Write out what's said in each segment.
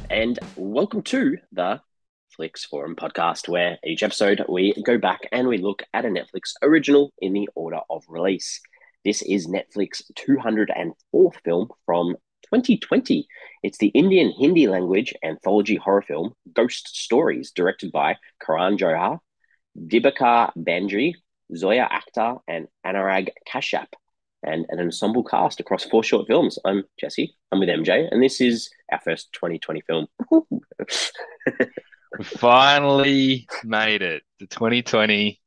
and welcome to the Flix Forum podcast, where each episode we go back and we look at a Netflix original in the order of release. This is Netflix's 204th film from 2020. It's the Indian Hindi language anthology horror film Ghost Stories, directed by Karan Johar, Dibakar Banerjee, Zoya Akhtar, and Anurag Kashyap, and an ensemble cast across 4 short films. I'm Jesse. I'm with MJ, and this is our first 2020 film. We finally made it to 2020.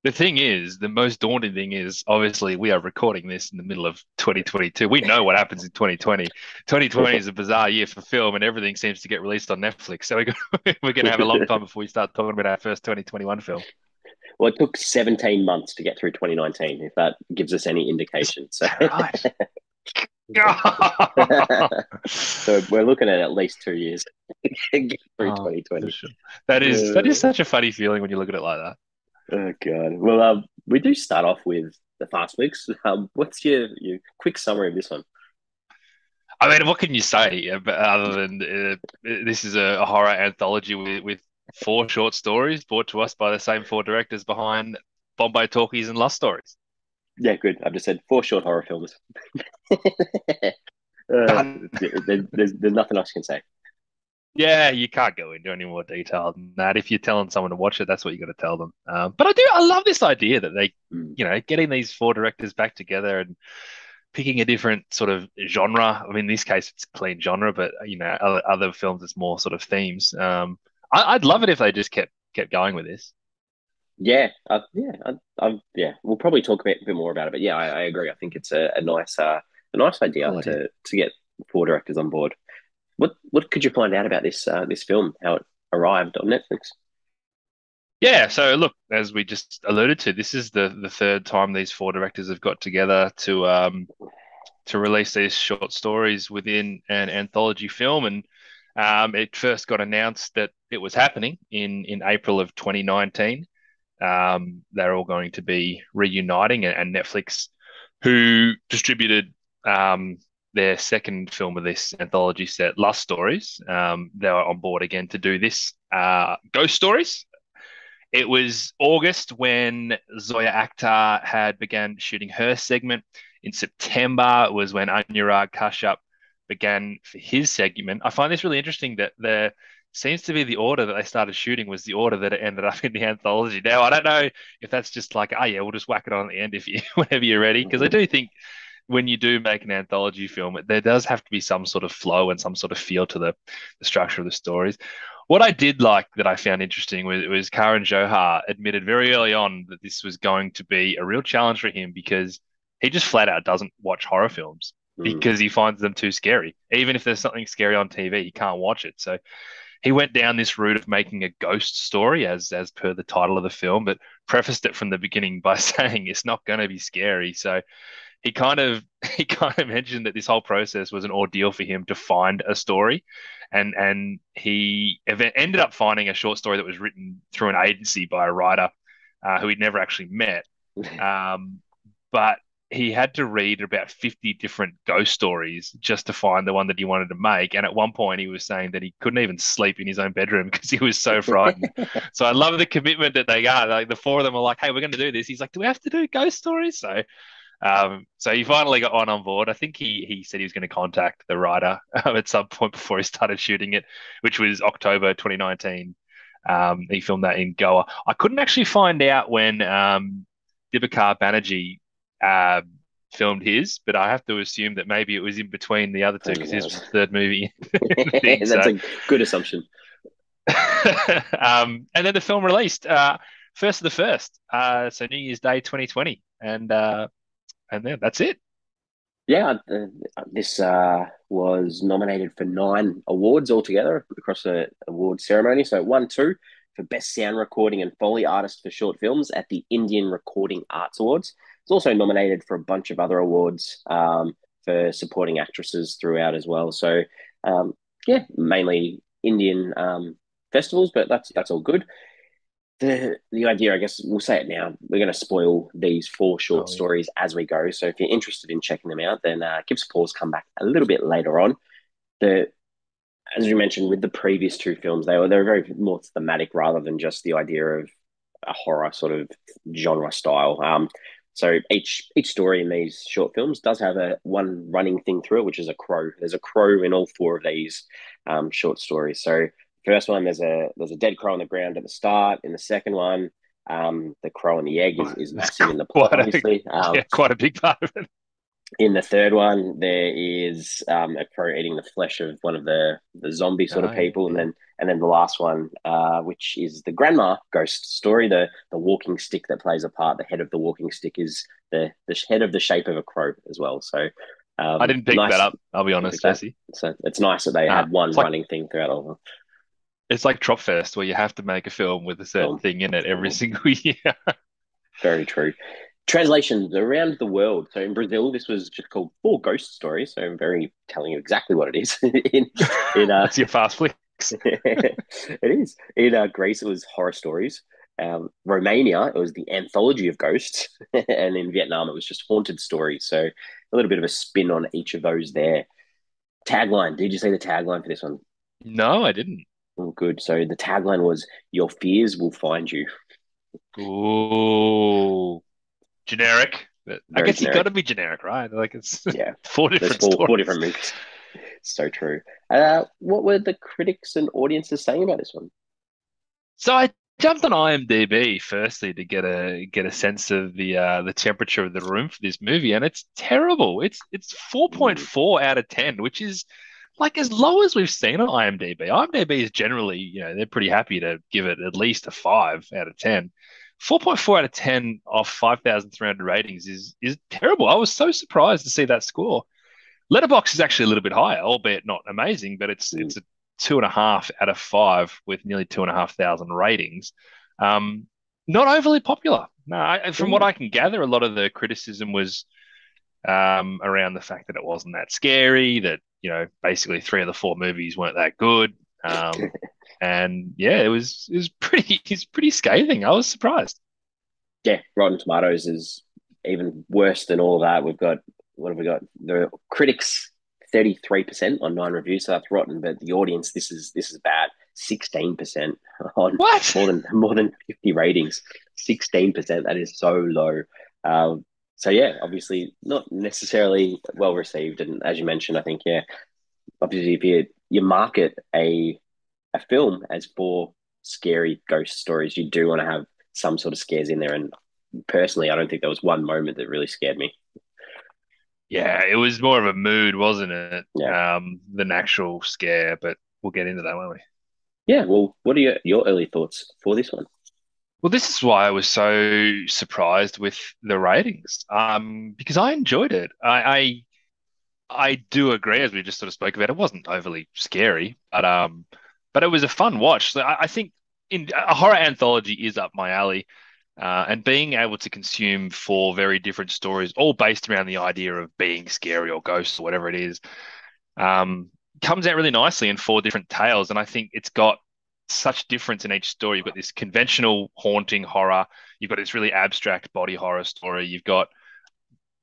The thing is, the most daunting thing is, obviously, we are recording this in the middle of 2022. We know what happens in 2020. 2020 is a bizarre year for film, and everything seems to get released on Netflix. So we're going to have a long time before we start talking about our first 2021 film. Well, it took 17 months to get through 2019, if that gives us any indication. So, Right. so we're looking at least 2 years to get through Oh, 2020. for sure. That is such a funny feeling when you look at it like that. Oh God. Well, we do start off with the fast flicks. What's your quick summary of this one? I mean, what can you say other than this is a horror anthology with 4 short stories brought to us by the same 4 directors behind Bombay Talkies and Lust Stories. Yeah, good. I've just said 4 short horror films. Done. There's nothing else you can say. Yeah, you can't go into any more detail than that. If you're telling someone to watch it, that's what you got to tell them. But I love this idea that they, Mm. getting these 4 directors back together and picking a different sort of genre. I mean, in this case, it's clean genre, but other films, it's more sort of themes. I'd love it if they just kept going with this. Yeah, yeah. We'll probably talk a bit more about it, but yeah, I agree. I think it's a nice idea Cool idea. to get 4 directors on board. What could you find out about this film? How it arrived on Netflix? Yeah, so look, as we just alluded to, this is the third time these 4 directors have got together to release these short stories within an anthology film, and it first got announced that it was happening in April of 2019. They're all going to be reuniting, and Netflix, who distributed their second film of this anthology set, Lust Stories, they were on board again to do this Ghost Stories. It was August when Zoya Akhtar had began shooting her segment. In September was when Anurag Kashyap began for his segment. I find this really interesting that there seems to be the order that they started shooting was the order that it ended up in the anthology. Now, I don't know if that's just like, oh yeah, we'll just whack it on at the end if you whenever you're ready. Because I do think when you do make an anthology film, there does have to be some sort of flow and some sort of feel to the structure of the stories. What I did like that I found interesting was Karan Johar admitted very early on that this was going to be a real challenge for him because he just flat out doesn't watch horror films Mm. because he finds them too scary. Even if there's something scary on TV, he can't watch it. So he went down this route of making a ghost story as per the title of the film, but prefaced it from the beginning by saying it's not going to be scary. So he kind of he kind of mentioned that this whole process was an ordeal for him to find a story, and he ended up finding a short story that was written through an agency by a writer who he'd never actually met. Um, but he had to read about 50 different ghost stories just to find the one that he wanted to make. And at one point, he was saying that he couldn't even sleep in his own bedroom because he was so frightened. So I love the commitment that they got. Like the 4 of them are like, "Hey, we're going to do this." He's like, "Do we have to do ghost stories?" So he finally got one on board. I think he said he was going to contact the writer at some point before he started shooting it, which was October 2019. He filmed that in Goa. I couldn't actually find out when Dibakar Banerjee uh, filmed his, but I have to assume that maybe it was in between the other two Who because his knows? was the third movie thing. That's So, a good assumption. and then the film released first of the first, so New Year's Day 2020, and then that's it. Yeah, this was nominated for 9 awards altogether across the award ceremony. So it won 2 for Best Sound Recording and Foley Artist for Short Films at the Indian Recording Arts Awards. It's also nominated for a bunch of other awards for supporting actresses throughout as well. So um, yeah, mainly Indian festivals, but that's all good. The idea, I guess we'll say it now, we're going to spoil these 4 short Oh yeah. stories as we go. So if you're interested in checking them out, then give us a pause, come back a little bit later on. The as you mentioned, with the previous two films, they were very more thematic rather than just the idea of a horror sort of genre style. So each story in these short films does have a one running thing through it, which is a crow. There's a crow in all four of these short stories. So first one, there's a dead crow on the ground at the start. In the second one, the crow and the egg is It's massive in the plot, obviously. quite a big part of it. In the third one, there is a crow eating the flesh of one of the zombie sort of Oh, yeah, people, and yeah. then the last one, which is the grandma ghost story, the walking stick that plays a part. The head of the walking stick is the head of the shape of a crow as well. So I didn't pick that nice. up. I'll be You honest, pick that. Jesse. So it's nice that they Nah, had one running thing throughout all the it's like Tropfest where you have to make a film with a certain film. thing in it every single year. Very true. Translations around the world. So in Brazil, this was just called Four Ghost Stories. So I'm very telling you exactly what it is. in That's your fast flicks. it is. In Greece, it was horror stories. Romania, it was the anthology of ghosts, and in Vietnam, it was just haunted stories. So a little bit of a spin on each of those there. Tagline. Did you say the tagline for this one? No, I didn't. Oh, good. So the tagline was "Your fears will find you." Ooh, generic. But I Very guess you got to generic. be generic, right? Like it's Yeah. four There's different four stories. different movies. So true. What were the critics and audiences saying about this one? So I jumped on IMDb firstly to get a sense of the temperature of the room for this movie, and it's terrible. It's Mm. 4.4 out of 10, which is like as low as we've seen on IMDb. IMDb is generally, they're pretty happy to give it at least a 5 out of 10. 4.4 out of 10 off 5,300 ratings is terrible. I was so surprised to see that score. Letterboxd is actually a little bit higher, albeit not amazing, but Mm. it's a 2.5 out of 5 with nearly 2,500 ratings. Um, Not overly popular. No, from what Mm. I can gather, a lot of the criticism was around the fact that it wasn't that scary, that basically three of the four movies weren't that good. And yeah, it was pretty it's pretty scathing. I was surprised. Yeah, Rotten Tomatoes is even worse than all that. We've got what have we got? The critics 33% on nine reviews, so that's rotten. But the audience, this is bad. 16% on What? more than 50 ratings. 16%. That is so low. So yeah, obviously not necessarily well received. And as you mentioned, I think yeah, obviously if you market a film as for scary ghost stories, you do want to have some sort of scares in there. And personally, I don't think there was one moment that really scared me. Yeah, it was more of a mood, wasn't it? Yeah. Than actual scare, but we'll get into that, won't we? Yeah. Well, what are your early thoughts for this one? Well, this is why I was so surprised with the ratings. Because I enjoyed it. I do agree, as we just sort of spoke about, it wasn't overly scary, but it was a fun watch. So I think in a horror anthology is up my alley. And being able to consume four very different stories, all based around the idea of being scary or ghosts or whatever it is, um, comes out really nicely in four different tales. And I think it's got such difference in each story. You've got this conventional haunting horror, you've got this really abstract body horror story, you've got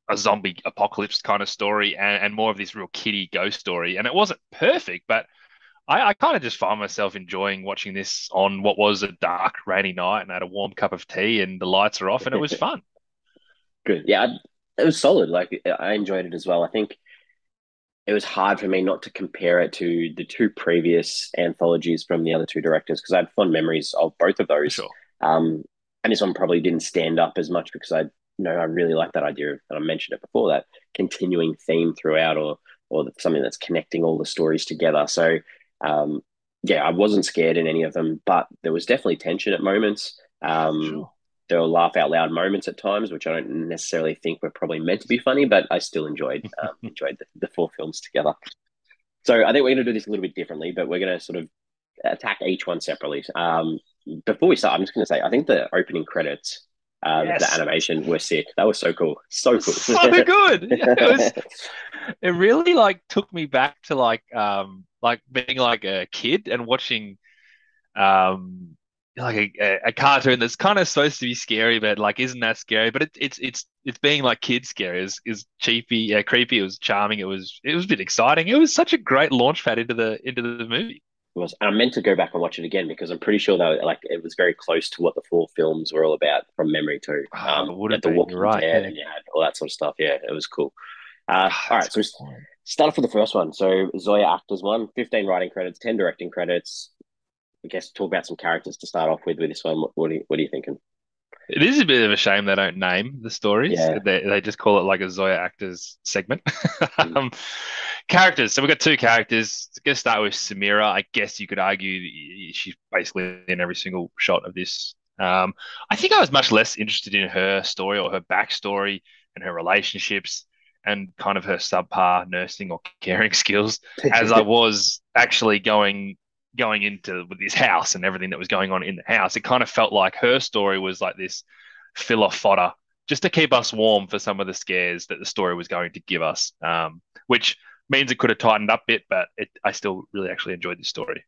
a zombie apocalypse kind of story, and more of this real kiddie ghost story. And it wasn't perfect, but I kind of just found myself enjoying watching this on what was a dark, rainy night and I had a warm cup of tea and the lights are off and it was fun. Good. Yeah, it was solid. Like I enjoyed it as well. I think it was hard for me not to compare it to the two previous anthologies from the other two directors because I had fond memories of both of For those. sure. Um, and this one probably didn't stand up as much because I really like that idea of, and I mentioned it before, that continuing theme throughout, or something that's connecting all the stories together. So, um, yeah, I wasn't scared in any of them, but there was definitely tension at moments. For Um, sure. there were laugh out loud moments at times, which I don't necessarily think were probably meant to be funny, but I still enjoyed the four films together. So I think we're going to do this a little bit differently, but we're going to sort of attack each one separately. Before we start, I'm just going to say I think the opening credits, the Yes. animation were sick. That was so cool, It so was cool. so good. Yeah, it really like took me back to like being like a kid and watching like a cartoon that's kind of supposed to be scary, but like isn't that scary? But it's being like kid scary is cheapy, creepy. It was charming. It was a bit exciting. It was such a great launch pad into the movie. Was, and I meant to go back and watch it again because I'm pretty sure that like it was very close to what the four films were all about from memory too. It would You have had The been. You're Walking right. Dead Yeah. and you had all that sort of stuff. Yeah, it was cool. All That's right, a so we good point. start off with the first one. So Zoya actors one, 15 writing credits, 10 directing credits. I guess talk about some characters to start off with this one. What are you thinking? It is a bit of a shame they don't name the stories. Yeah. They just call it like a Zoya actors segment. Mm. um, Characters. So we've got two characters. Let's start with Samira. I guess you could argue she's basically in every single shot of this. I think I was much less interested in her story or her backstory and her relationships and kind of her subpar nursing or caring skills as I was actually going into with this house and everything that was going on in the house. It kind of felt like her story was like this filler fodder just to keep us warm for some of the scares that the story was going to give us, which means it could have tightened up a bit, but I still really actually enjoyed the story.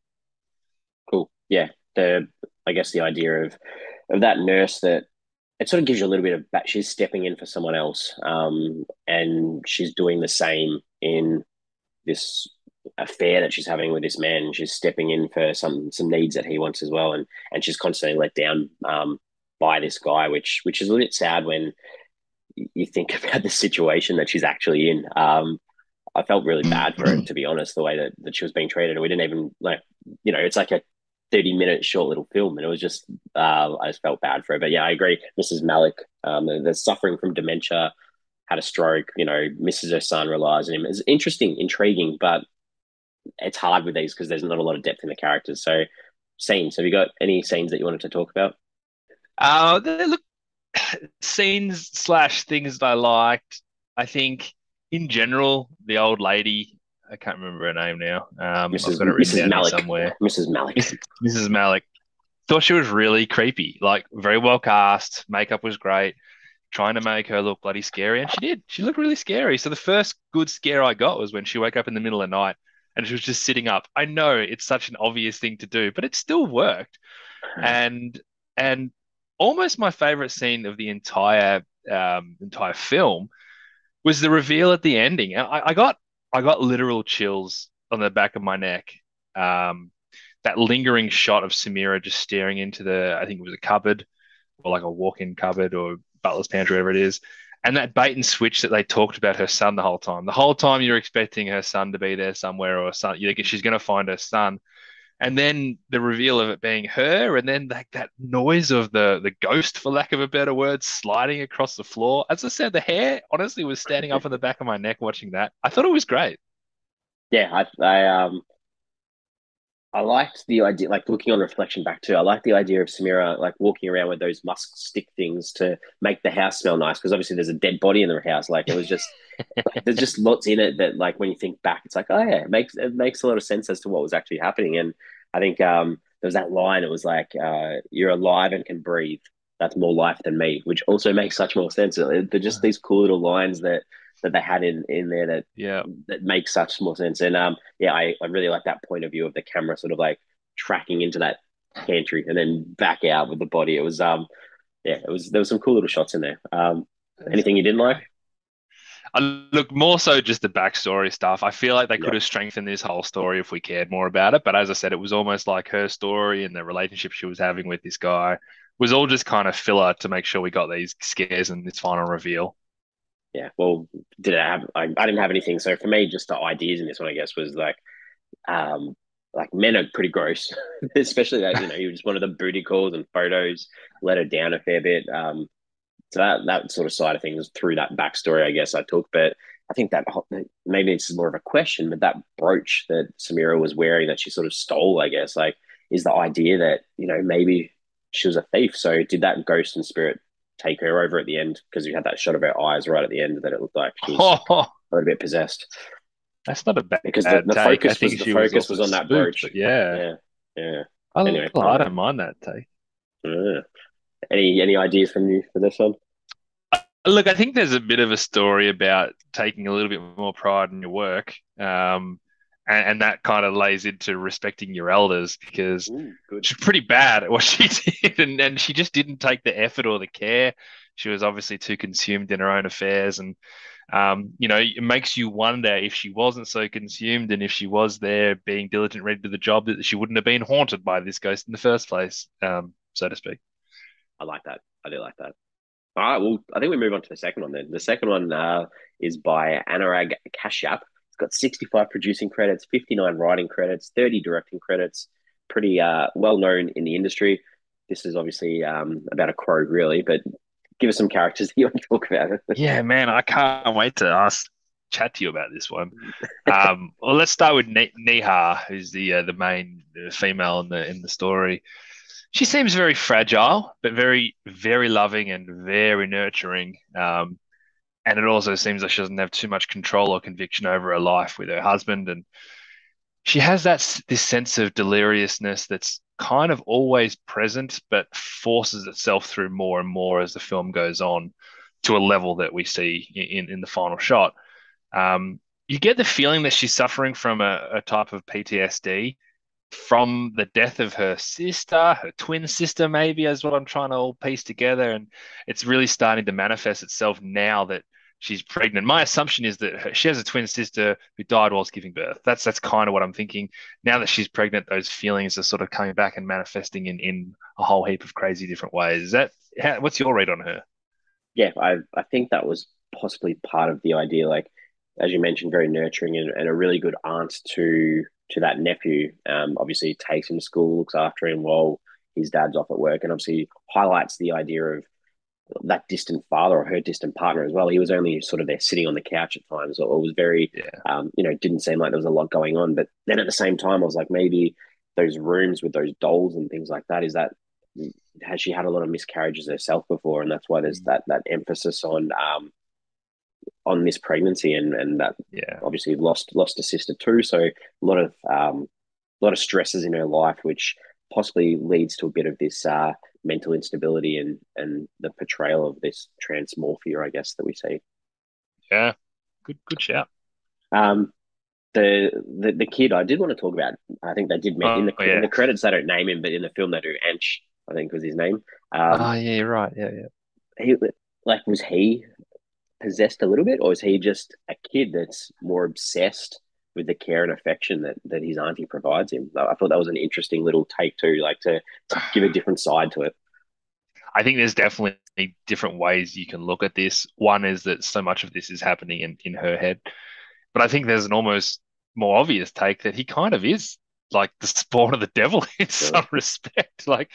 Cool. Yeah. The I guess the idea of that nurse that it sort of gives you a little bit of that she's stepping in for someone else, and she's doing the same in this affair that she's having with this man. She's stepping in for some needs that he wants as well, and she's constantly let down by this guy, which is a little bit sad when you think about the situation that she's actually in. I felt really bad for it, to be honest, the way that she was being treated. And we didn't even like, it's like a 30-minute short little film. And it was just, I just felt bad for her. But yeah, I agree. Mrs. Malik, the suffering from dementia, had a stroke, misses her son, relies on him. It's interesting, intriguing, but it's hard with these because there's not a lot of depth in the characters. So, scenes. Have you got any scenes that you wanted to talk about? Look, scenes slash things that I liked. I think in general, the old lady, I can't remember her name now. I've Mrs. got it written Mrs. down here Malik. somewhere. Mrs. Malik. Mrs. Malik. Thought she was really creepy, like very well cast. Makeup was great, trying to make her look bloody scary, and she did. She looked really scary. So the first good scare I got was when she woke up in the middle of the night and she was just sitting up. I know it's such an obvious thing to do, but it still worked. And and almost my favorite scene of the entire film was the reveal at the ending. And I got literal chills on the back of my neck. Um, that lingering shot of Samira just staring into I think it was a cupboard or like a walk-in cupboard or butler's pantry, whatever it is. And that bait and switch that they talked about her son the whole time. The whole time you're expecting her son to be there somewhere or son, she's going to find her son. And then the reveal of it being her, and then that noise of the ghost, for lack of a better word, sliding across the floor. As I said, the hair honestly was standing up on the back of my neck watching that. I thought it was great. Yeah, I liked the idea, like looking on reflection back too. I liked the idea of Samira like walking around with those musk stick things to make the house smell nice because obviously there's a dead body in the house. Like it was just like there's just lots in it that like when you think back, it's like oh yeah, it makes a lot of sense as to what was actually happening. And I think there was that line. It was like you're alive and can breathe. That's more life than me, which also makes such more sense. They're just these cool little lines that they had in there that Yeah. that makes such more sense. And yeah, I really like that point of view of the camera sort of like tracking into that pantry and then back out with the body. It was yeah, it was there was some cool little shots in there. That's Anything you didn't like? great. I look more so just the backstory stuff. I feel like they Yeah. could have strengthened this whole story if we cared more about it. But as I said, it was almost like her story and the relationship she was having with this guy was all just kind of filler to make sure we got these scares and this final reveal. Yeah. Well, did I have I didn't have anything. So for me, just the ideas in this one, I guess, was um like men are pretty gross, especially that, you just wanted the booty calls and photos, let her down a fair bit. So that sort of side of things through that backstory, I guess I took. But I think that maybe this is more of a question, but that brooch that Samira was wearing that she sort of stole, I guess, like is the idea that maybe she was a thief. So did that ghost and spirit take her over at the end? Because you had that shot of her eyes right at the end that it looked like she was Oh, a little bit possessed that's not a because the, bad the take. I focus was think the she was focus also was on that spooked, brooch. but yeah, Yeah, yeah. I, Anyway, I don't mind that take. uh, any ideas from you for this one? Look, I think there's a bit of a story about taking a little bit more pride in your work. and that kind of lays into respecting your elders because Ooh, good. she's pretty bad at what she did, and she just didn't take the effort or the care. She was obviously too consumed in her own affairs, and it makes you wonder if she wasn't so consumed and if she was there being diligent, ready to the job, that she wouldn't have been haunted by this ghost in the first place, so to speak. I like that. I do like that. All right, well, I think we move on to the second one then. The second one is by Anurag Kashyap. It's got 65 producing credits, 59 writing credits, 30 directing credits. Pretty well known in the industry. This is obviously about a crow, really, but give us some characters that you want to talk about. Yeah, man, I can't wait to chat to you about this one. Well, let's start with Neha, who's the main female in the story. She seems very fragile, but very, very loving and very nurturing. And it also seems like she doesn't have too much control or conviction over her life with her husband. And she has this sense of deliriousness that's kind of always present, but forces itself through more and more as the film goes on to a level that we see in the final shot. You get the feeling that she's suffering from a type of PTSD from the death of her sister, her twin sister, maybe, is what I'm trying to all piece together. And it's really starting to manifest itself now that she's pregnant. My assumption is that she has a twin sister who died whilst giving birth. That's kind of what I'm thinking. Now that she's pregnant, those feelings are sort of coming back and manifesting in a whole heap of crazy different ways. What's your read on her? Yeah, I think that was possibly part of the idea. Like, as you mentioned, very nurturing and a really good aunt to that nephew. Obviously takes him to school, looks after him while his dad's off at work, and obviously highlights the idea of that distant father or her distant partner as well. He was only sort of there sitting on the couch at times, or was very, Yeah. didn't seem like there was a lot going on. But then at the same time, I was like, maybe those rooms with those dolls and things like that, has she had a lot of miscarriages herself before, and that's why there's that emphasis on this pregnancy and that Yeah. obviously lost a sister too. So a lot of stresses in her life, which possibly leads to a bit of this mental instability and the portrayal of this transmorphia, I guess, that we see. Yeah. Good shout. Um, the kid I did want to talk about. I think they did in Oh the yeah. credits they don't name him, but in the film they do. Anch, I think was his name. Oh yeah, you're right. Yeah, yeah. He was he possessed a little bit, or is he just a kid that's more obsessed with the care and affection that his auntie provides him? I thought that was an interesting little take too, like to give a different side to it. I think there's definitely different ways you can look at this. One is that so much of this is happening in her head. But I think there's an almost more obvious take that he kind of is like the spawn of the devil in So, some respect. Like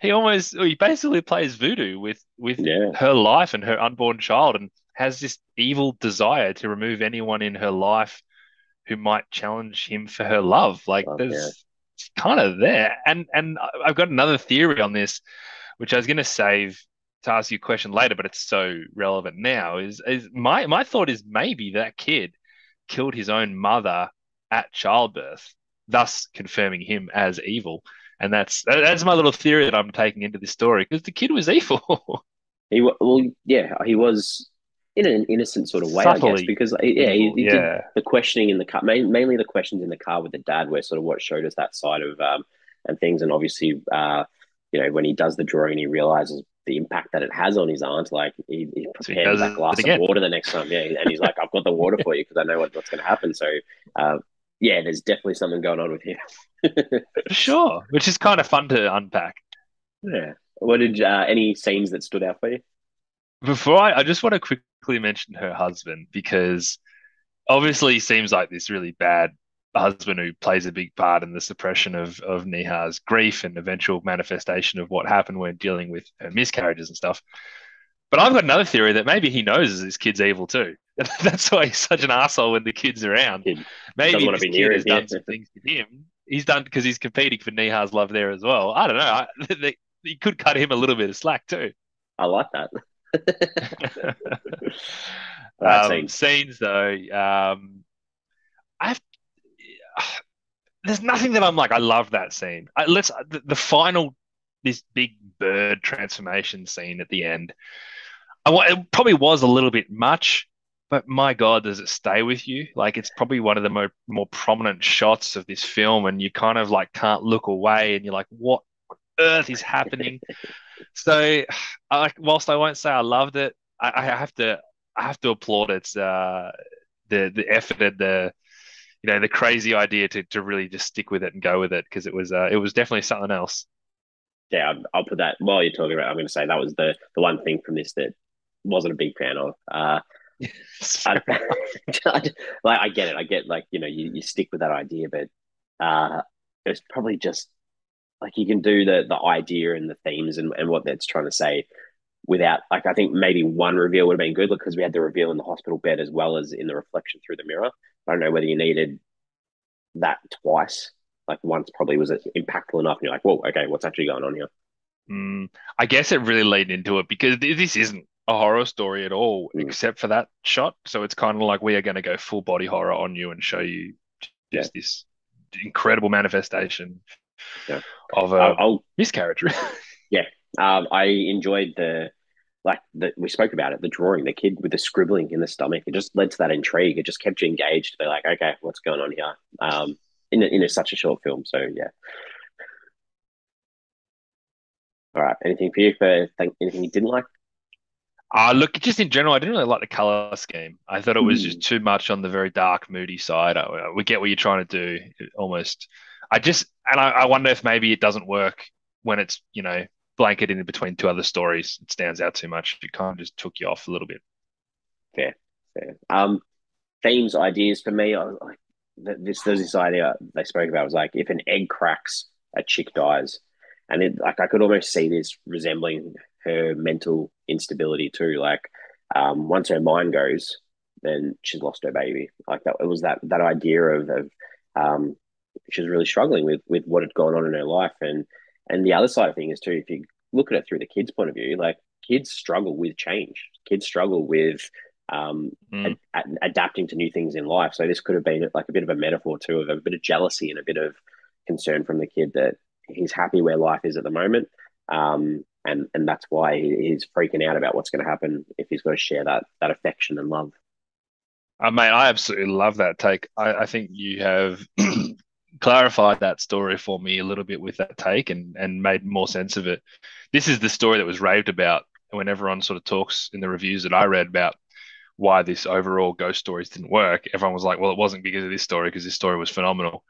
he basically plays voodoo with yeah, her life and her unborn child and has this evil desire to remove anyone in her life who might challenge him for her love. Like yeah, there's it's kind of there. And I've got another theory on this, which I was going to save to ask you a question later, but it's so relevant now. Is my thought is maybe that kid killed his own mother at childbirth, thus confirming him as evil. And that's my little theory that I'm taking into this story because the kid was evil, he was in an innocent sort of way, I guess, subtly because evil. he did Yeah, the questioning in the car, mainly the questions in the car with the dad, were sort of what showed us that side of and things, and obviously, when he does the drawing and he realizes the impact that it has on his aunt, like he so he prepared does that it glass of again. water the next time, yeah, and he's like, I've got the water for you because I know what's going to happen. So, yeah, there's definitely something going on with him. For sure, which is kind of fun to unpack. Yeah. What did any scenes that stood out for you? Before I just want to quickly mention her husband because obviously he seems like this really bad husband who plays a big part in the suppression of Niha's grief and eventual manifestation of what happened when dealing with her miscarriages and stuff. But I've got another theory that maybe he knows this kid's evil too. That's why he's such an asshole when the kid's around. Kid doesn't Maybe want to this be near kid him. has Yeah, done some things to him. He's done because he's competing for Niha's love there as well. I don't know. He could cut him a little bit of slack too. I like that. Right, scenes. Scenes though, I've there's nothing that I'm like I love that scene. The final this big bird transformation scene at the end. It probably was a little bit much, but my God, does it stay with you? Like it's probably one of the more prominent shots of this film, and you kind of like can't look away, and you're like, what on earth is happening? So, whilst I won't say I loved it, I have to applaud its the effort and the crazy idea to really just stick with it and go with it because it was definitely something else. Yeah, I'll put that while you're talking about. I'm going to say that was the one thing from this that wasn't a big fan of. I, Fair enough. like I get it. I get like you stick with that idea, but it's probably just like you can do the idea and the themes and what that's trying to say without like I think maybe one reveal would have been good because we had the reveal in the hospital bed as well as in the reflection through the mirror. I don't know whether you needed that twice. Like once probably was impactful enough, and you're like, "Whoa, okay, what's actually going on here?" Mm, I guess it really leaned into it because this isn't a horror story at all, Mm, except for that shot. So it's kind of like we are going to go full body horror on you and show you yeah, just this incredible manifestation yeah. of a I'll miscarriage. yeah. I enjoyed we spoke about it, the drawing, the kid with the scribbling in the stomach. It just led to that intrigue. It just kept you engaged. They're like, okay, what's going on here? Such a short film. So yeah. All right. Anything for you anything you didn't like? Look, just in general, I didn't really like the color scheme. I thought it was just Mm, too much on the very dark, moody side. We get what you're trying to do, almost. I wonder if maybe it doesn't work when it's, blanketed in between two other stories. It stands out too much. It kind of just took you off a little bit. fair, fair. Themes, ideas for me. I was like, there's this idea they spoke about was like if an egg cracks, a chick dies, and it like I could almost see this resembling her mental instability too. Like, once her mind goes, then she's lost her baby. Like that, it was that idea of um, she was really struggling with what had gone on in her life, and the other side of things too. If you look at it through the kids' point of view, like kids struggle with change. Kids struggle with um, Mm. adapting to new things in life. So this could have been like a bit of a metaphor too of a bit of jealousy and a bit of concern from the kid that he's happy where life is at the moment. And that's why he's freaking out about what's going to happen if he's got to share that affection and love. Mate, I absolutely love that take. I think you have clarified that story for me a little bit with that take and made more sense of it. This is the story that was raved about when everyone sort of talks in the reviews that I read about why this overall ghost stories didn't work. Everyone was like, well, it wasn't because of this story, because this story was phenomenal.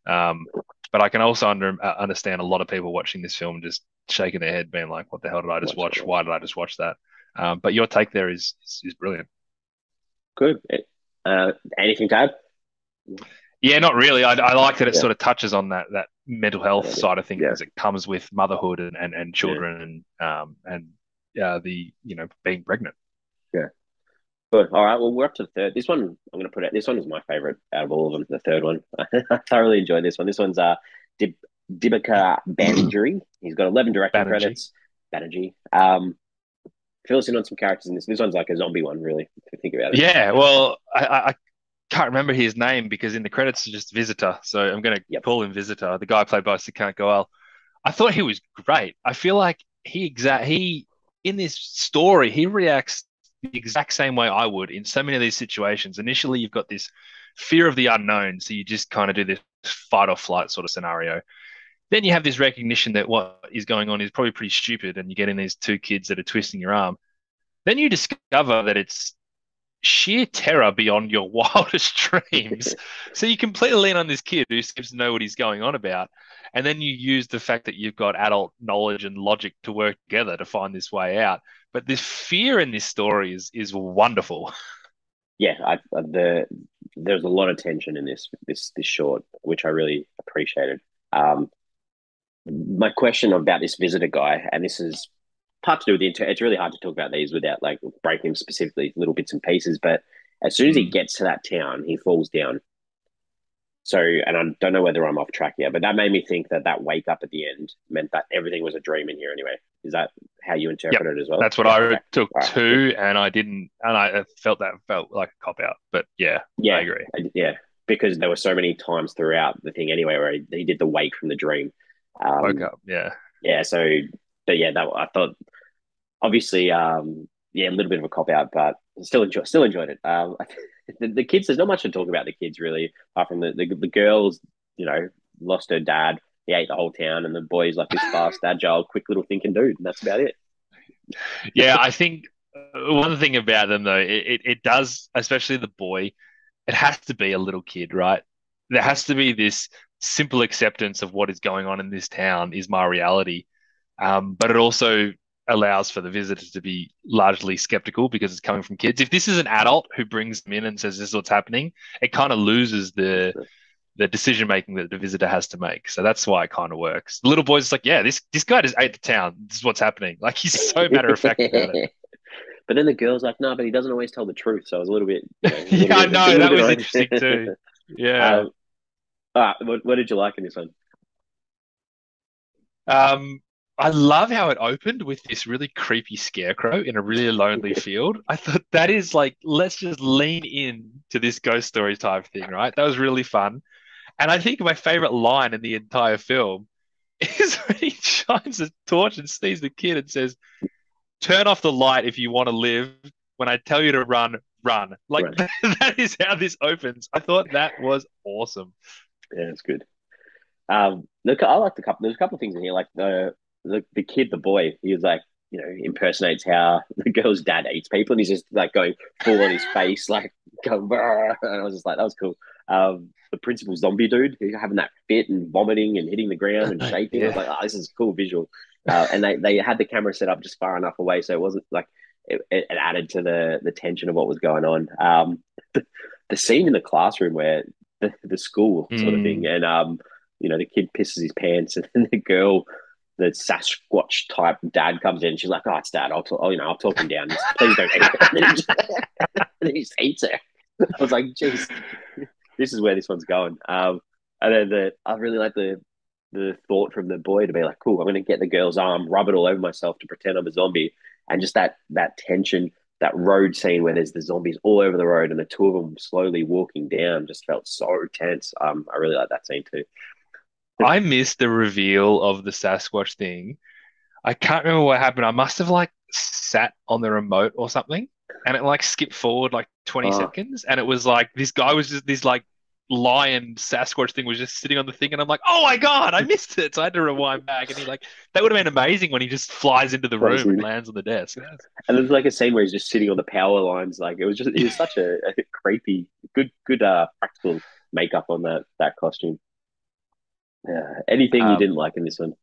Um, but I can also understand a lot of people watching this film just shaking their head, being like, what the hell did I just What's watch? going on? Why did I just watch that? But your take there is brilliant. Good. Anything to add? Yeah, not really. I like that it Yeah. sort of touches on that mental health side of Yeah. things that comes with motherhood and Yeah. children and the being pregnant. Yeah. Good. All right. Well, we're up to the third. This one, I'm going to put it. This one is my favorite out of all of them. The third one, I thoroughly enjoyed this one. This one's Dib- Dibakar Banerjee. He's got 11 directing Banerjee. credits. Banerjee. Fill us in on some characters in this. This one's like a zombie one, really. If you think about it. Yeah, well, I can't remember his name because in the credits it's just Visitor. So I'm going to Yep. call him Visitor, the guy played by Sikant Goel. I thought he was great. I feel like he in this story he reacts the exact same way I would in so many of these situations. Initially, you've got this fear of the unknown, so you just kind of do this fight or flight sort of scenario. Then you have this recognition that what is going on is probably pretty stupid, and you get in these two kids that are twisting your arm. Then you discover that it's sheer terror beyond your wildest dreams. So you completely lean on this kid who seems to know what he's going on about. And then you use the fact that you've got adult knowledge and logic to work together to find this way out. But this fear in this story is wonderful. Yeah. There's a lot of tension in this short, which I really appreciated. Um, my question about this visitor guy, and this is part to do with the it's really hard to talk about these without like breaking them specifically little bits and pieces. But as soon as he Mm. gets to that town, he falls down. So, and I don't know whether I'm off track here, but that made me think that wake up at the end meant that everything was a dream in here anyway. Is that how you Yep. interpret it as well? That's what Yeah. I Okay. took All right. Good. too, and I didn't, and I felt that felt like a cop out. But yeah, I Yeah. agree. Yeah. Because there were so many times throughout the thing anyway where he did the wake from the dream. Woke Um, up. Yeah. yeah. So, but yeah, that I thought obviously. yeah, a little bit of a cop out, but still enjoyed it. The kids, there's not much to talk about the kids really, apart from the girls, you know, lost her dad. He ate the whole town, and the boy's like this fast, agile, quick little thinking dude, and that's about it. Yeah, I think one thing about them though, it does, especially the boy, it has to be a little kid, right? There has to be this simple acceptance of what is going on in this town is my reality. But it also allows for the visitor to be largely skeptical because it's coming from kids. If this is an adult who brings them in and says this is what's happening, it kind of loses the decision making that the visitor has to make. So that's why it kind of works. The little boy's like, yeah, this guy just ate the town. This is what's happening. Like he's so matter of fact about it. But then the girl's like, no, but he doesn't always tell the truth. So I was a little bit, Yeah, I a know. little That bit was right. interesting too. Yeah. um, what did you like in this one? Um, I love how it opened with this really creepy scarecrow in a really lonely field. I thought that is like, let's just lean in to this ghost story type thing, right? That was really fun. And I think my favorite line in the entire film is when he shines a torch and sees the kid and says, turn off the light if you want to live. When I tell you to run, run. Like Right. that is how this opens. I thought that was awesome. Yeah, it's good. Look, I liked a couple. There's a couple of things in here, like the kid, the boy. He was like, impersonates how the girl's dad eats people, and he's just like going full on his face, like going. "Brr," and I was just like, that was cool. The principal zombie dude, who's having that fit and vomiting and hitting the ground and shaking. I was Yeah. like, oh, this is a cool visual. And they had the camera set up just far enough away, so it wasn't like it added to the tension of what was going on. The scene in the classroom where the school sort of thing, Mm. and the kid pisses his pants, and then the girl, the Sasquatch type dad comes in. She's like, "Oh, it's dad. I'll talk him down. Just, please don't eat her." And then he just eats her. I was like, "Geez, this is where this one's going." And then I really like the thought from the boy to be like, "Cool, I'm going to get the girl's arm, rub it all over myself to pretend I'm a zombie," and just that tension. That road scene where there's the zombies all over the road and the two of them slowly walking down just felt so tense. I really like that scene too. I missed the reveal of the Sasquatch thing. I can't remember what happened. I must have like sat on the remote or something and it like skipped forward like 20 Oh, seconds and it was like this guy was just this like lion Sasquatch thing was just sitting on the thing and I'm like, oh my God, I missed it. So I had to rewind back and he like that would have been amazing when he just flies into the room and crazy. lands on the desk. And there's like a scene where he's just sitting on the power lines. Like it was such a creepy, good practical makeup on that costume. Yeah. Anything you Um, didn't like in this one?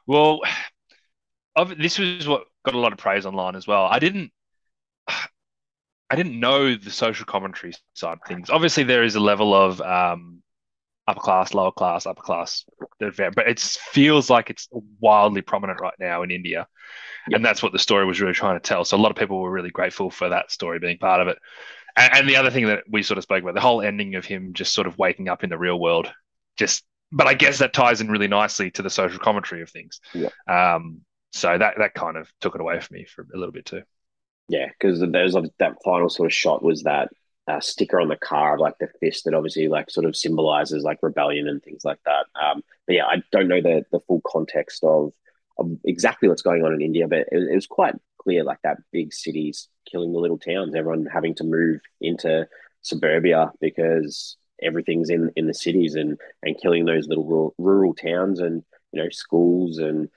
well, this was what got a lot of praise online as well. I didn't know the social commentary side of things. Obviously, there is a level of upper class, lower class, upper class, but it feels like it's wildly prominent right now in India, Yep. and that's what the story was really trying to tell. So a lot of people were really grateful for that story being part of it. And the other thing that we sort of spoke about, the whole ending of him just sort of waking up in the real world, just. But I guess that ties in really nicely to the social commentary of things. Yep. So that kind of took it away from me for a little bit too. Yeah, because there's that final sort of shot was that sticker on the car of like the fist that obviously like sort of symbolizes like rebellion and things like that. But yeah, I don't know the full context of exactly what's going on in India, but it was quite clear like that big cities killing the little towns, everyone having to move into suburbia because everything's in the cities and killing those little rural towns and schools and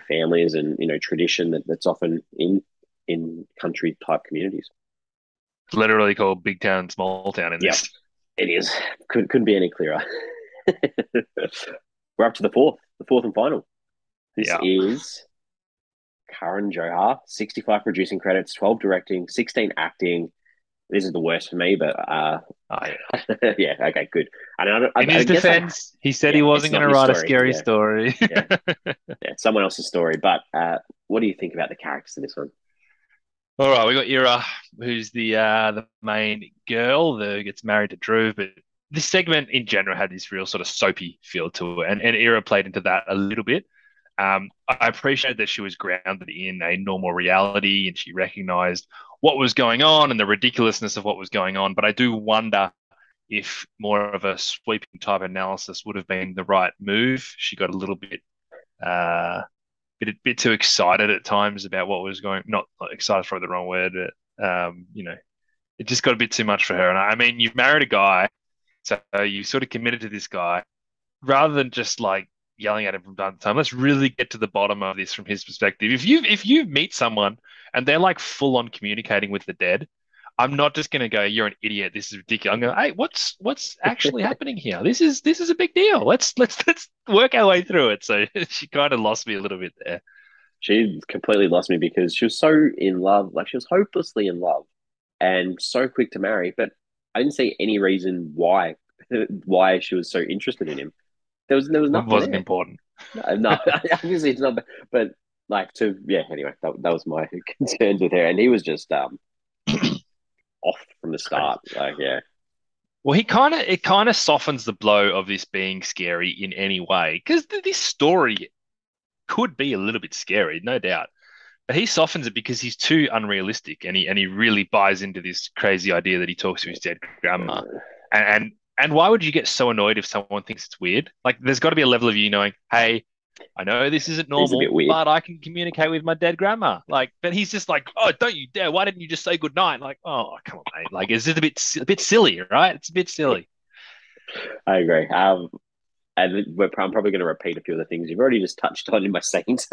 families and tradition that's often in country type communities. It's literally called Big Town, Small Town in Yep, this. it is. Couldn't be any clearer. We're up to the fourth and final. This Yeah. is Karan Johar, 65 producing credits, 12 directing, 16 acting. This is the worst for me, but Oh, yeah. yeah, okay, good. And In I his guess defense, he said yeah, he it's wasn't going not to his write a story. scary Yeah, story. yeah, yeah, it's someone else's story. But what do you think about the characters in this one? All right, we got Ira, who's the main girl that gets married to Drew, but this segment in general had this real sort of soapy feel to it, and Ira played into that a little bit. I appreciate that she was grounded in a normal reality and she recognized what was going on and the ridiculousness of what was going on. But I do wonder if more of a sweeping type analysis would have been the right move. She got a little bit uh, bit too excited at times about what was going. Not excited is probably the wrong word, but it just got a bit too much for her. And I mean, you've married a guy, so you sort of committed to this guy rather than just like yelling at him from time to time. Let's really get to the bottom of this from his perspective. If you meet someone and they're like full on communicating with the dead, I'm not just going to go, "You're an idiot. This is ridiculous." I'm going, "Hey, what's actually happening here? This is a big deal. Let's work our way through it." So she kind of lost me a little bit there. She completely lost me because she was so in love, like she was hopelessly in love and so quick to marry, but I didn't see any reason why why she was so interested in him. There was It nothing wasn't there. important. No, obviously it's not, but like to yeah. Anyway, that was my concerns with her, and he was just off from the It's crazy. start. Like yeah, Well, it kind of softens the blow of this being scary in any way because this story could be a little bit scary, no doubt. But he softens it because he's too unrealistic, and he really buys into this crazy idea that he talks to his dead grandma. And why would you get so annoyed if someone thinks it's weird? Like, there's got to be a level of you knowing, hey, I know this isn't it's a bit normal, weird. but I can communicate with my dead grandma. Like, but he's just like, oh, don't you dare! Why didn't you just say good night? Like, oh, come on, mate. Like, it's just a bit silly, right? It's a bit silly. I agree. And I'm probably going to repeat a few of the things you've already just touched on in my sayings.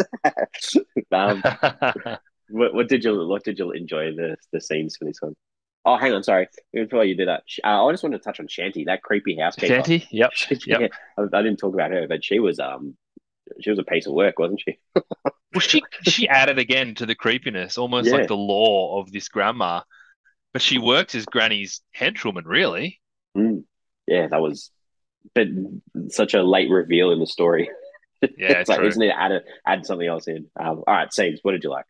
um, what did you enjoy the scenes for this one? Oh, hang on, sorry. Before you do that, I just wanted to touch on Shanty, that creepy housekeeper. Shanty, yep, yep. Yeah, I didn't talk about her, but she was a piece of work, wasn't she? Well, she added again to the creepiness, almost like Yeah, the lore of this grandma. But she works as Granny's henchwoman, really. mm. Yeah, that was, but such a late reveal in the story. Yeah, It's like they true. just need to add something else in. All right, scenes. What did you like?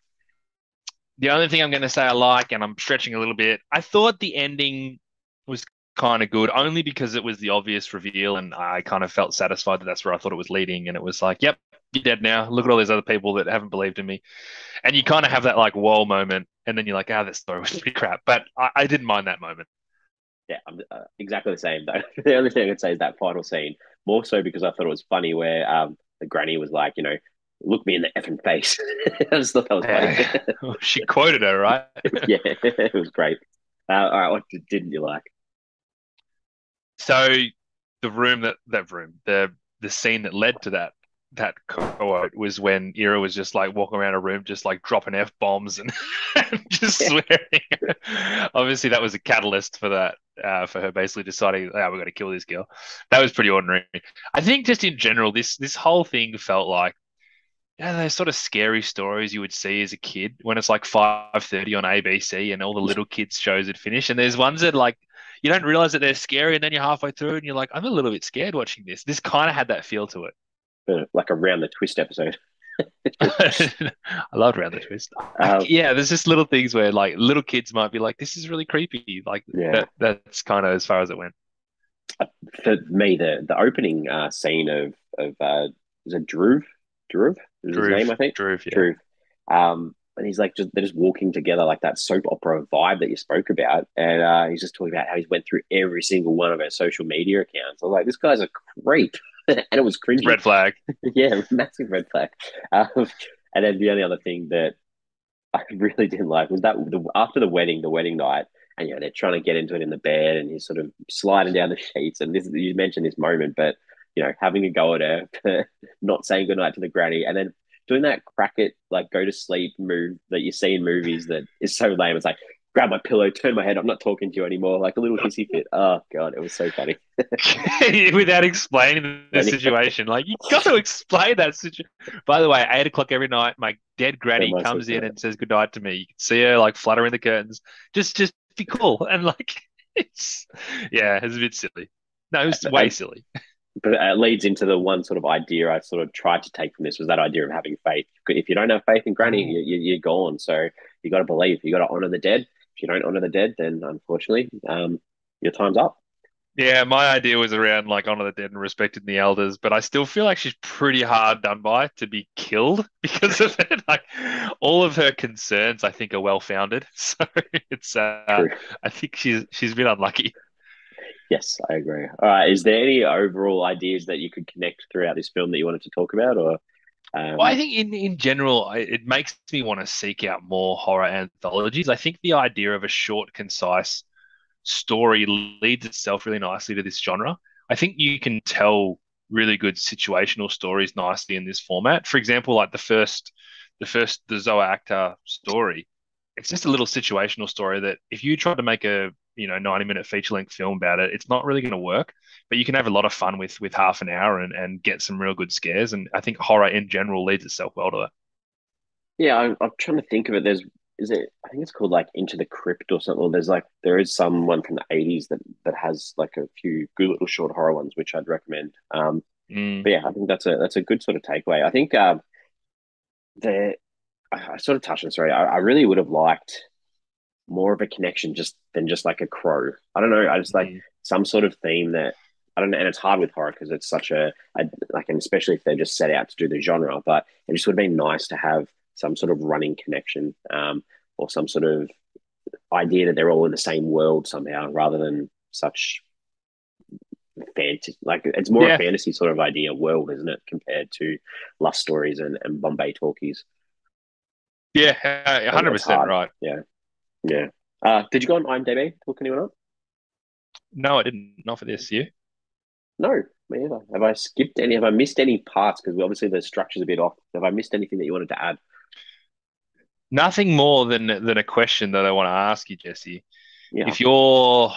The only thing I'm going to say I like, and I'm stretching a little bit, I thought the ending was kind of good, only because it was the obvious reveal, and I kind of felt satisfied that that's where I thought it was leading. And it was like, yep, you're dead now. Look at all these other people that haven't believed in me. And you kind of have that like whoa moment, and then you're like, this story was pretty crap. But I didn't mind that moment. Yeah, I'm exactly the same though. The only thing I could say is that final scene, more so because I thought it was funny where the granny was like, look me in the effing face. I just thought that was funny. Yeah. She quoted her, right? Yeah, it was great. All right, what didn't you like? So the scene that led to that quote was when Ira was just like walking around a room, just like dropping F bombs and, and just Yeah, swearing. Obviously, that was a catalyst for that, for her basically deciding, oh, we're going to kill this girl. That was pretty ordinary. I think just in general, this whole thing felt like, those sort of scary stories you would see as a kid when it's like 5:30 on ABC and all the little kids shows had finished. And there's ones that like you don't realize that they're scary, and then you're halfway through and you're like, I'm a little bit scared watching this. This kind of had that feel to it. like around the twist episode. I loved Round the Twist. Um, Yeah, there's just little things where like little kids might be like, this is really creepy. Like yeah, that's kind of as far as it went. for me, the opening scene of is it Drew? Drew is his Drew, name, I think. Drew, yeah. Drew. And he's like they're just walking together like that soap opera vibe that you spoke about, and he's just talking about how he's went through every single one of our social media accounts. I was like, this guy's a creep, and it was cringy. Red flag. Yeah, massive red flag. Um, and then the only other thing that I really didn't like was that after the wedding night, and they're trying to get into it in the bed, and he's sort of sliding down the sheets. And this, you mentioned this moment, but having a go at her for not saying goodnight to the granny, and then doing that crack it like go to sleep move that you see in movies that is so lame. It's like grab my pillow, turn my head, I'm not talking to you anymore, like a little hissy fit. Oh god, it was so funny. Without explaining the And situation. Like you got to explain that situation. By the way, 8 o'clock every night, my dead turn granny myself comes to in it. and says goodnight to me. You can see her like fluttering the curtains. Just be cool. And like it's yeah, it's a bit silly. No, it was way And silly. but it leads into the one sort of idea I sort of tried to take from this was that idea of having faith. If you don't have faith in Granny, Oh. you're gone. So you got to believe. You got to honor the dead. If you don't honor the dead, then unfortunately, your time's up. Yeah, my idea was around like honor the dead and respecting the elders, but I still feel like she's pretty hard done by to be killed because of it. Like all of her concerns, I think, are well founded. So it's True. I think she's been unlucky. Yes, I agree. All right. Is there any overall ideas that you could connect throughout this film that you wanted to talk about, or Well, I Um, think in general, it makes me want to seek out more horror anthologies. I think the idea of a short, concise story leads itself really nicely to this genre. I think you can tell really good situational stories nicely in this format. For example, like the Zoya Akhtar story, it's just a little situational story that if you try to make a 90-minute feature-length film about it, it's not really going to work. But you can have a lot of fun with half an hour and get some real good scares. And I think horror in general leads itself well to that. yeah, I'm trying to think of it. Is it? I think it's called like Into the Crypt or something. There is some one from the '80s that has like a few good little short horror ones, which I'd recommend. Mm, But yeah, I think that's a good sort of takeaway. I think the I sort of touched on. Sorry, I really would have liked more of a connection just than just like a crow. I don't know. I just like mm. some sort of theme that I don't know, and it's hard with horror because it's such a like, and especially if they're just set out to do the genre. But it just would have been nice to have some sort of running connection, or some sort of idea that they're all in the same world somehow, rather than such fantasy. Like it's more a Yeah, fantasy sort of idea world, isn't it, compared to lust stories and Bombay talkies. yeah, So 100% it's hard. right. Yeah, yeah. Did you go on IMDb? Look anyone up? No, I didn't. Not for this year. No, me either. Have I skipped any? Have I missed any parts? Because obviously the structure's a bit off. Have I missed anything that you wanted to add? Nothing more than a question that I want to ask you, Jesse. Yeah. If you're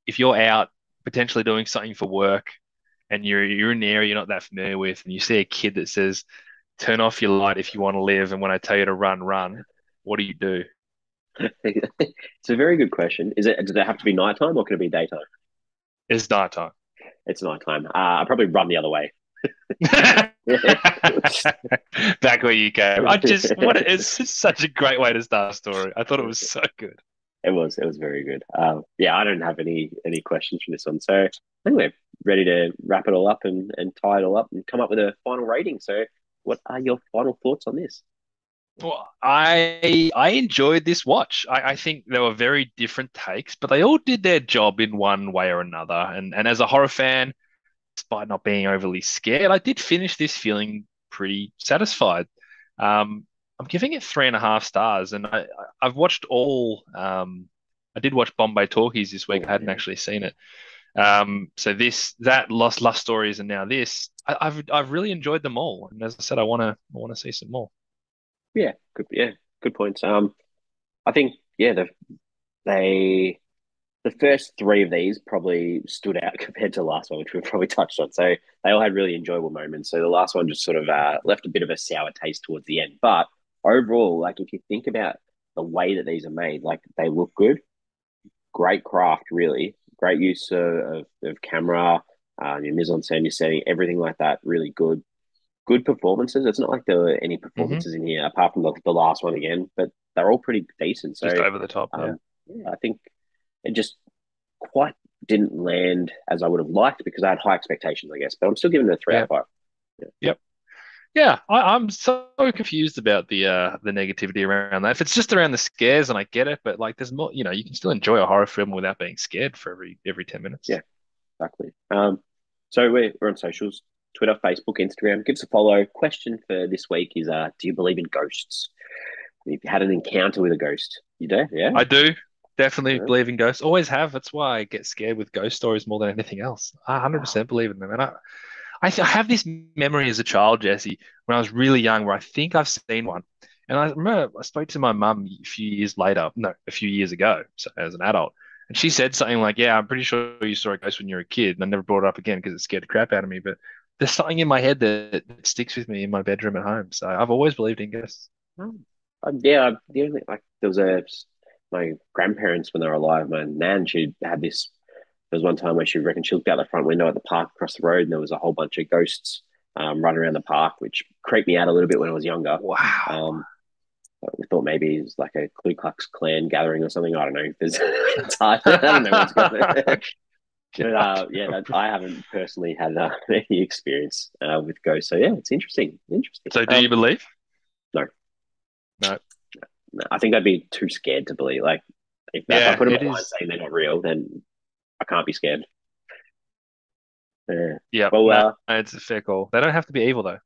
if you're out potentially doing something for work and you're in an area you're not that familiar with, and you see a kid that says, "Turn off your light if you want to live," and when I tell you to run, run, what do you do? It's a very good question. Does it have to be nighttime or can it be daytime? It's nighttime. It's nighttime. I'll probably run the other way. Back where you go. It's just such a great way to start a story. I thought it was so good. It was very good. Yeah, I don't have any questions from this one, so I think we're ready to wrap it all up and tie it all up and come up with a final rating. So, what are your final thoughts on this? Well, I enjoyed this watch. I think there were very different takes, but they all did their job in one way or another. And as a horror fan, despite not being overly scared, I did finish this feeling pretty satisfied. I'm giving it 3.5 stars, and I've watched all. I did watch Bombay Talkies this week. Oh I hadn't yeah, actually seen it. So that Lust Stories and now this, I've really enjoyed them all. And as I said, I want to see some more. yeah, good points. I think yeah, they the first three of these probably stood out compared to the last one, which we've probably touched on. So they all had really enjoyable moments. So the last one just sort of left a bit of a sour taste towards the end. But overall, like if you think about the way that these are made, like they look good, great craft, really, great use of camera, your mise en scène, your setting, everything like that, really good performances. It's not like there were any Hmm. performances in here apart from the last one again, but they're all pretty decent. Just So over the top. Yeah. yeah, I think it just quite didn't land as I would have liked because I had high expectations, I guess. But I'm still giving it a three out Yeah. of five. Yeah, Yep. Yeah, I'm so confused about the negativity around that. If it's just around the scares, and I get it, but like, there's more. You can still enjoy a horror film without being scared for every 10 minutes. yeah, exactly. So we're on socials: Twitter, Facebook, Instagram. Give us a follow. Question for this week is: do you believe in ghosts? If you had an encounter with a ghost, you do? Yeah. I do definitely Yeah. believe in ghosts. Always have. That's why I get scared with ghost stories more than anything else. I Wow. 100% believe in them, and I have this memory as a child, Jesse, when I was really young, where I think I've seen one. And I remember I spoke to my mum a few years later, no, a few years ago, so as an adult. And she said something like, "Yeah, I'm pretty sure you saw a ghost when you were a kid." And I never brought it up again because it scared the crap out of me. But there's something in my head that sticks with me in my bedroom at home. So I've always believed in ghosts. Oh. Yeah, the only like there was a my grandparents when they were alive. My nan, she had this. There was one time where she reckoned she looked out the front window at the park across the road, and there was a whole bunch of ghosts running around the park, which creeped me out a little bit when I was younger. Wow. Um, we thought maybe it was like a Ku Klux Klan gathering or something. I don't know. It's hard. I don't know what's going on. But God. yeah, I haven't personally had any experience with ghosts. So yeah, it's interesting. Interesting. So do you believe? No, No. no, I think I'd be too scared to believe. Like if I Yeah, put them it online is. saying they're not real, then I can't be scared. Yeah. Yeah, Well, no, it's a fair call. They don't have to be evil though.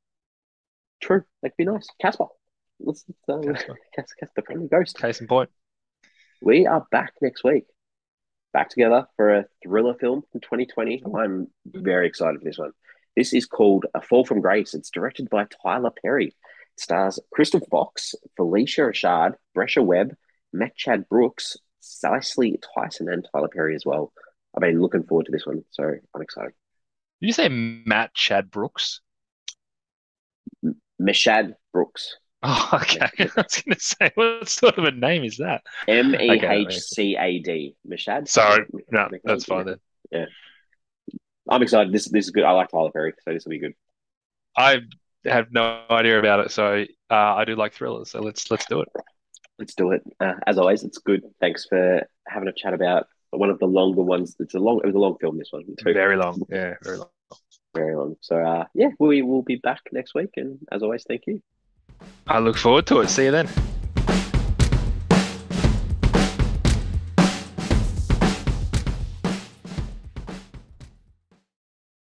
True. That'd be nice. Casper. Casper. Casper the friendly ghost. Case in point. We are back next week. Back together for a thriller film from 2020. Ooh. I'm very excited for this one. This is called A Fall from Grace. It's directed by Tyler Perry. It stars Crystal Fox, Felicia Rashad, Brescia Webb, Matt Chad Brooks, Cicely Tyson, and Tyler Perry as well. I've been looking forward to this one, so I'm excited. Did you say Matt Chad Brooks? Meshad Brooks. Oh, okay. I was going to say, what sort of a name is that? Mehcad. Meshad? Sorry, no, that's fine then. Yeah. I'm excited. This is good. I like Tyler Perry, so this will be good. I have no idea about it, so I do like thrillers. So let's do it. Let's do it. As always, it's good. Thanks for having a chat about one of the longer ones. It was a long film. This one too. Very long. Yeah, very long. Very long. So yeah, we will be back next week. And as always, thank you. I look forward to it. See you then.